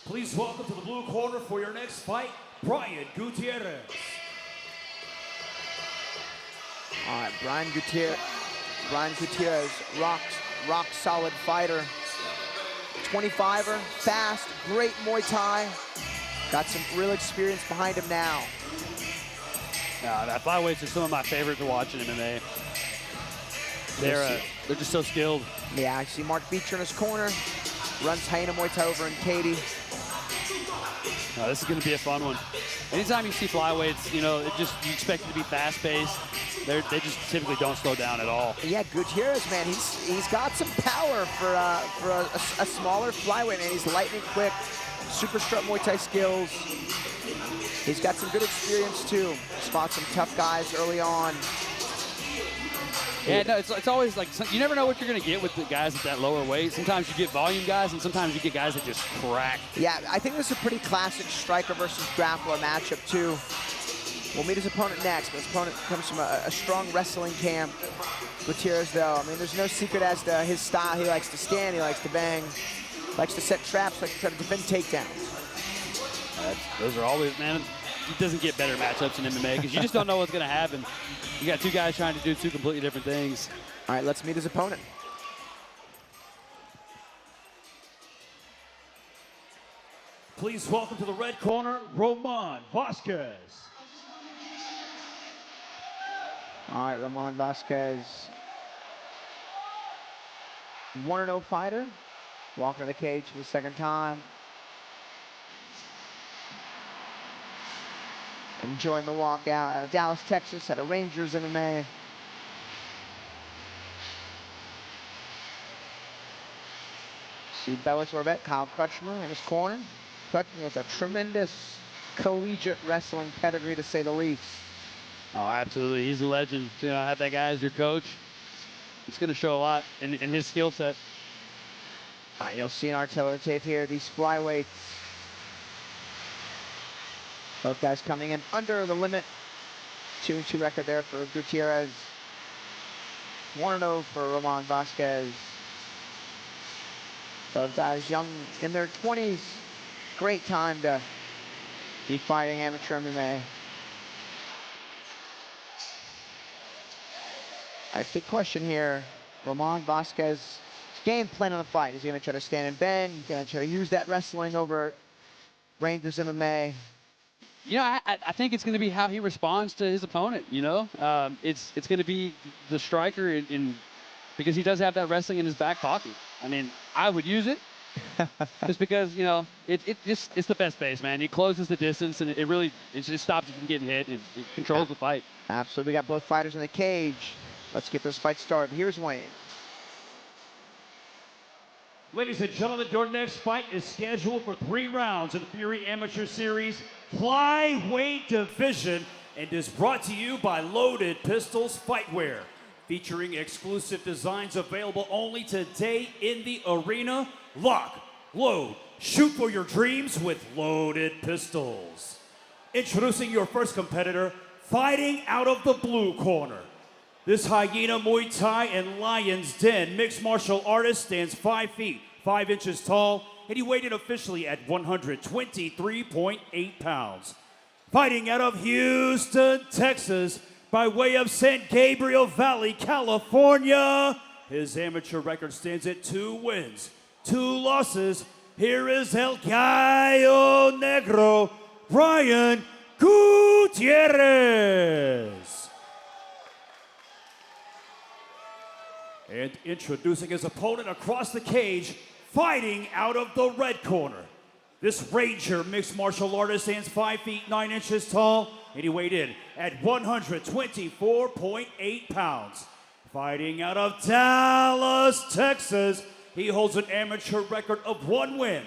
Please welcome to the blue corner for your next fight, Brian Gutierrez. All right, Brian Gutierrez, rock solid fighter. 25er, fast, great Muay Thai. Got some real experience behind him now. That flyweights are some of my favorite to watch in MMA. They're just so skilled. Yeah, I see Mark Beecher in his corner. Runs Hyena Muay Thai over in Katy. This is going to be a fun one. Anytime you see flyweights, you expect it to be fast-paced. They just typically don't slow down at all. Yeah, Gutierrez, man, he's got some power for a smaller flyweight, man. He's lightning quick, super strut Muay Thai skills. He's got some good experience too. Spot some tough guys early on. Yeah, no, it's always like, you never know what you're going to get with the guys at that lower weight. Sometimes you get volume guys, and sometimes you get guys that just crack. Yeah, I think this is a pretty classic striker versus grappler matchup too. We'll meet his opponent next, but his opponent comes from a strong wrestling camp. Gutierrez, though, I mean, there's no secret as to his style. He likes to stand, he likes to bang, likes to set traps, likes to try to defend takedowns. Those are always, man, it doesn't get better matchups in MMA because you just don't know what's going to happen. You got two guys trying to do two completely different things. All right, let's meet his opponent. Please welcome to the red corner, Vazquez. All right, Vazquez. 1-0 fighter. Walking to the cage for the second time. Enjoying the walkout out of Dallas, Texas at a Rangers MMA. See Bellator vet Kyle Crutchmer in his corner. Crutchmer with a tremendous collegiate wrestling pedigree, to say the least. Oh, absolutely. He's a legend. Have that guy as your coach. It's going to show a lot in his skill set. All right, you'll see in our tape here, these flyweights. Both guys coming in under the limit. 2-2 record there for Gutierrez. 1-0 for Vazquez. Both guys young in their 20s. Great time to be fighting amateur MMA. I think question here, Vazquez, game plan on the fight. Is he going to try to stand and bend? He's going to try to use that wrestling over Rangers MMA. I think it's going to be how he responds to his opponent. It's going to be the striker because he does have that wrestling in his back pocket. I mean, I would use it just because it's the best base, man. It closes the distance and it just stops you from getting hit. It controls the fight. Absolutely, we got both fighters in the cage. Let's get this fight started. Here's Wayne. Ladies and gentlemen, your next fight is scheduled for 3 rounds in the Fury Amateur Series Flyweight Division and is brought to you by Loaded Pistols Fightwear, featuring exclusive designs available only today in the arena. Lock, load, shoot for your dreams with Loaded Pistols. Introducing your first competitor, fighting out of the blue corner. This Hyena Muay Thai and Lion's Den mixed martial artist stands 5 feet, 5 inches tall, and he weighed in officially at 123.8 pounds. Fighting out of Houston, Texas, by way of San Gabriel Valley, California, his amateur record stands at 2 wins, 2 losses. Here is El Gallo Negro, Brian Gutierrez. And introducing his opponent across the cage, fighting out of the red corner. This Ranger mixed martial artist stands 5 feet 9 inches tall, and he weighed in at 124.8 pounds. Fighting out of Dallas, Texas, he holds an amateur record of 1 win,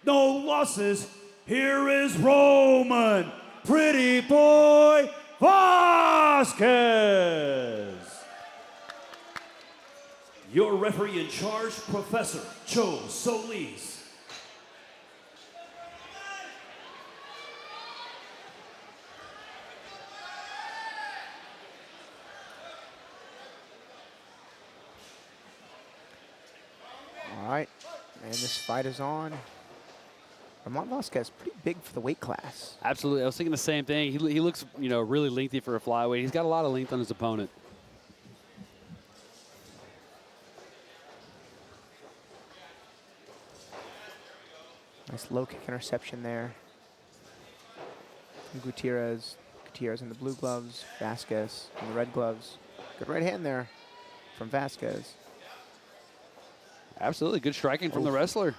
no losses. Here is Roman Pretty Boy Vazquez. Your referee in charge, Professor Joe Solis. All right, and this fight is on. Vazquez, pretty big for the weight class. Absolutely. I was thinking the same thing. He looks, really lengthy for a flyweight. He's got a lot of length on his opponent. Nice low kick interception there. From Gutierrez. Gutierrez in the blue gloves. Vazquez in the red gloves. Good right hand there from Vazquez. Absolutely. Good striking from the wrestler.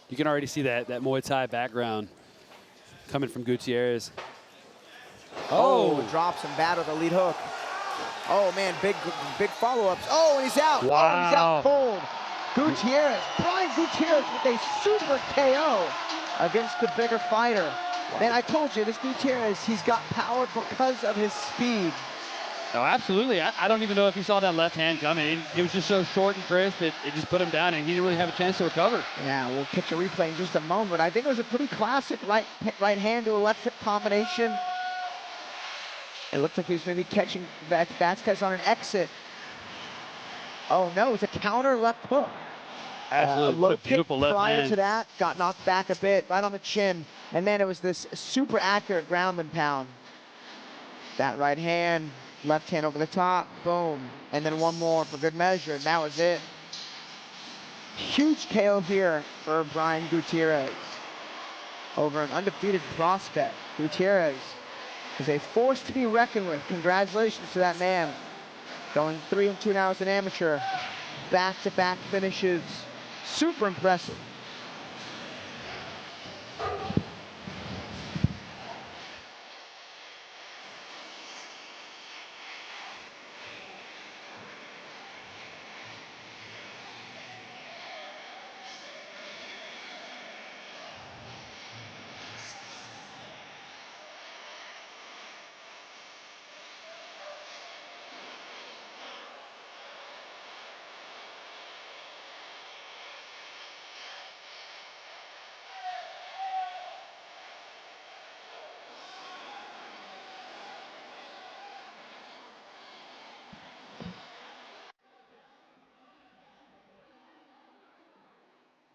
You can already see that Muay Thai background coming from Gutierrez. Oh, drops him bad with a lead hook. Oh man, big follow-ups. Oh, and he's out. Wow. Oh, he's out cold. Gutierrez, Brian Gutierrez with a super KO against the bigger fighter. Man, I told you, this Gutierrez, he's got power because of his speed. Oh, absolutely. I don't even know if he saw that left hand coming. It was just so short and crisp, it just put him down, and he didn't really have a chance to recover. Yeah, we'll catch a replay in just a moment. I think it was a pretty classic right hand to a left hip combination. It looked like he was maybe catching Vazquez on an exit. Oh no, it's a counter left hook. Absolutely. Low What a beautiful kick left prior hand. to that, got knocked back a bit, right on the chin. And then it was this super accurate ground and pound. That right hand, left hand over the top, boom. And then one more for good measure, and that was it. Huge KO here for Brian Gutierrez over an undefeated prospect. Gutierrez is a force to be reckoned with. Congratulations to that man. Going 3-2 now as an amateur. Back-to-back finishes. Super impressive.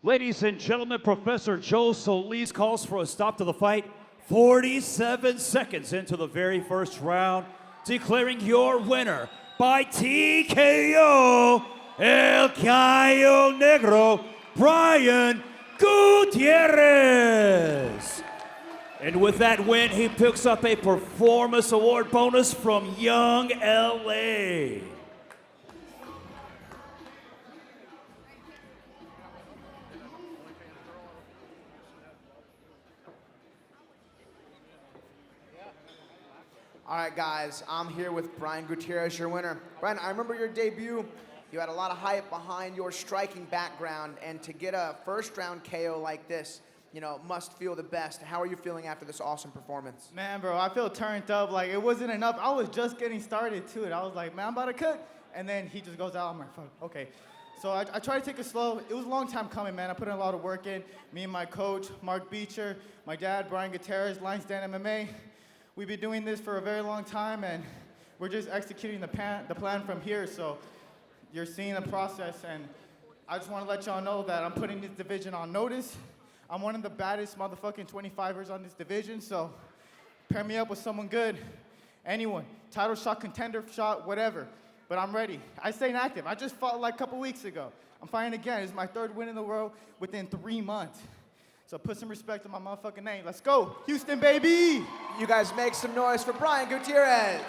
Ladies and gentlemen, Professor Joe Solis calls for a stop to the fight. 47 seconds into the very first round, declaring your winner by TKO, El Gallo Negro, Brian Gutierrez. And with that win, he picks up a performance award bonus from Young LA. All right, guys, I'm here with Brian Gutierrez, your winner. Brian, I remember your debut. You had a lot of hype behind your striking background, and to get a first-round KO like this, must feel the best. How are you feeling after this awesome performance? Man, bro, I feel turned up. Like, it wasn't enough. I was just getting started, too. And I was like, man, I'm about to cook. And then he just goes out. I'm like, fuck, okay. So I tried to take it slow. It was a long time coming, man. I put in a lot of work in. Me and my coach, Mark Beecher, my dad, Brian Gutierrez, Lions Den MMA. We've been doing this for a very long time, and we're just executing the plan from here. So you're seeing the process, and I just want to let y'all know that I'm putting this division on notice. I'm one of the baddest motherfucking 25ers on this division, so pair me up with someone good. Anyone, title shot, contender shot, whatever. But I'm ready. I stay inactive. I just fought like a couple weeks ago. I'm fighting again. It's my third win in the world within 3 months. So put some respect on my motherfucking name. Let's go. Houston, baby. You guys make some noise for Brian Gutierrez.